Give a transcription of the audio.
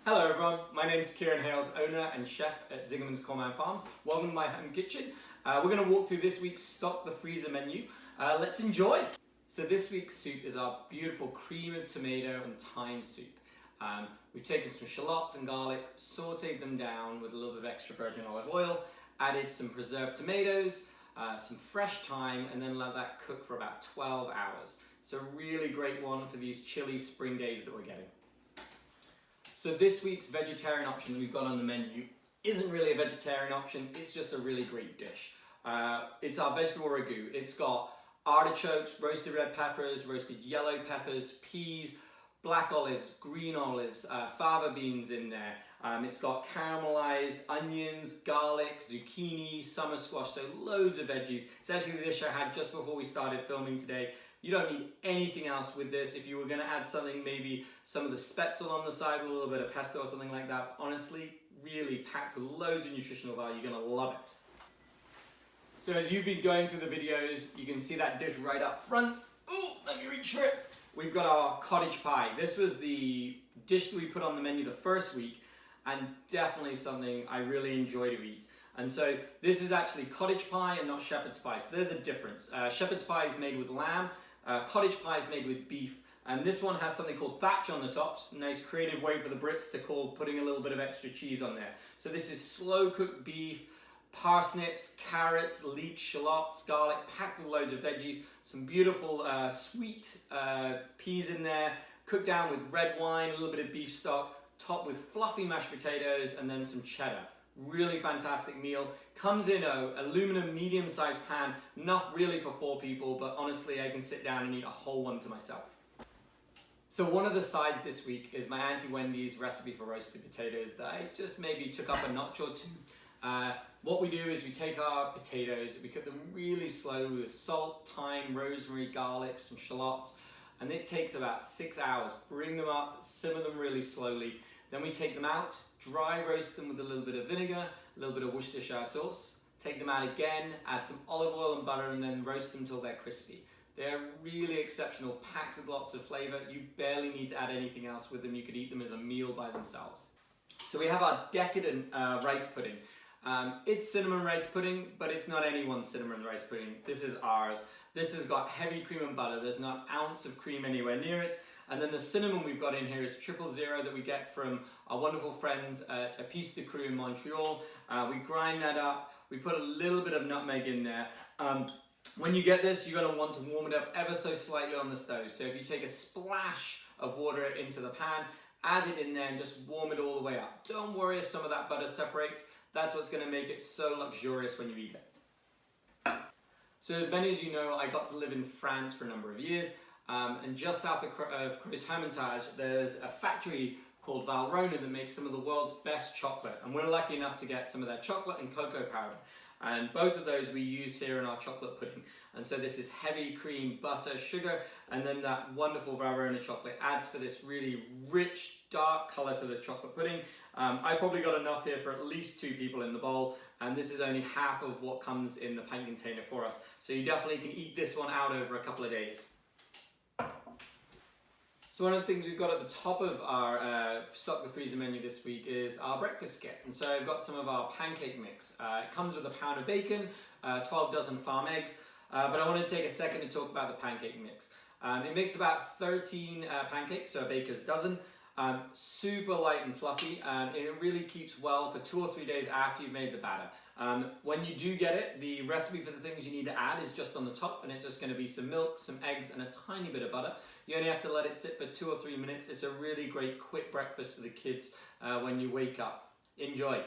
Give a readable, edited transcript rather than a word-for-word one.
Hello everyone, my name is Kieron Hales, owner and chef at Zingerman's Cornman Farms. Welcome to my home kitchen. We're going to walk through this week's Stock the Freezer menu. Let's enjoy! So this week's soup is our beautiful cream of tomato and thyme soup. We've taken some shallots and garlic, sauteed them down with a little bit of extra virgin olive oil, added some preserved tomatoes, some fresh thyme, and then let that cook for about 12 hours. It's a really great one for these chilly spring days that we're getting. So this week's vegetarian option that we've got on the menu isn't really a vegetarian option, it's just a really great dish. It's our vegetable ragu. It's got artichokes, roasted red peppers, roasted yellow peppers, peas, black olives, green olives, fava beans in there. It's got caramelized onions, garlic, zucchini, summer squash, so loads of veggies. It's actually the dish I had just before we started filming today. You don't need anything else with this. If you were going to add something, maybe some of the spetzel on the side with a little bit of pesto or something like that, honestly, really packed with loads of nutritional value. You're going to love it. So as you've been going through the videos, you can see that dish right up front. Ooh, let me reach for it. We've got our cottage pie. This was the dish that we put on the menu the first week, and definitely something I really enjoy to eat. And so this is actually cottage pie and not shepherd's pie. So there's a difference. Shepherd's pie is made with lamb. Cottage pie is made with beef, and this one has something called thatch on the top. Nice creative way for the Brits to call putting a little bit of extra cheese on there. So this is slow cooked beef, parsnips, carrots, leeks, shallots, garlic, packed with loads of veggies, some beautiful sweet peas in there, cooked down with red wine, a little bit of beef stock, topped with fluffy mashed potatoes, and then some cheddar. Really fantastic meal. Comes in an aluminum medium-sized pan, enough really for 4 people, but honestly I can sit down and eat a whole one to myself. So one of the sides this week is my Auntie Wendy's recipe for roasted potatoes that I just maybe took up a notch or two. What we do is we take our potatoes, we cook them really slowly with salt, thyme, rosemary, garlic, some shallots, and it takes about 6 hours. Bring them up, simmer them really slowly. Then we take them out, dry roast them with a little bit of vinegar, a little bit of Worcestershire sauce. Take them out again, add some olive oil and butter, and then roast them till they're crispy. They're really exceptional, packed with lots of flavor. You barely need to add anything else with them. You could eat them as a meal by themselves. So we have our decadent rice pudding. It's cinnamon rice pudding, but it's not anyone's cinnamon rice pudding. This is ours. This has got heavy cream and butter. There's not an ounce of cream anywhere near it. And then the cinnamon we've got in here is 000 that we get from our wonderful friends at Épices de Cru in Montreal. We grind that up. We put a little bit of nutmeg in there. When you get this, you're going to want to warm it up ever so slightly on the stove. So if you take a splash of water into the pan, add it in there and just warm it all the way up. Don't worry if some of that butter separates. That's what's going to make it so luxurious when you eat it. So as many as you know, I got to live in France for a number of years. And just south of Creuse-Hermitage, there's a factory called Valrhona that makes some of the world's best chocolate. And we're lucky enough to get some of their chocolate and cocoa powder. And both of those we use here in our chocolate pudding. And so this is heavy cream, butter, sugar, and then that wonderful Valrhona chocolate adds for this really rich, dark color to the chocolate pudding. I probably got enough here for at least 2 people in the bowl, and this is only half of what comes in the pint container for us. So you definitely can eat this one out over a couple of days. So one of the things we've got at the top of our Stock the Freezer menu this week is our breakfast kit. And so I've got some of our pancake mix. It comes with a pound of bacon, 12 dozen farm eggs, but I want to take a second to talk about the pancake mix. It makes about 13 pancakes, so a baker's dozen. Super light and fluffy, and it really keeps well for 2 or 3 days after you've made the batter. When you do get it, the recipe for the things you need to add is just on the top, and it's just going to be some milk, some eggs, and a tiny bit of butter. You only have to let it sit for 2 or 3 minutes. It's a really great quick breakfast for the kids when you wake up. Enjoy!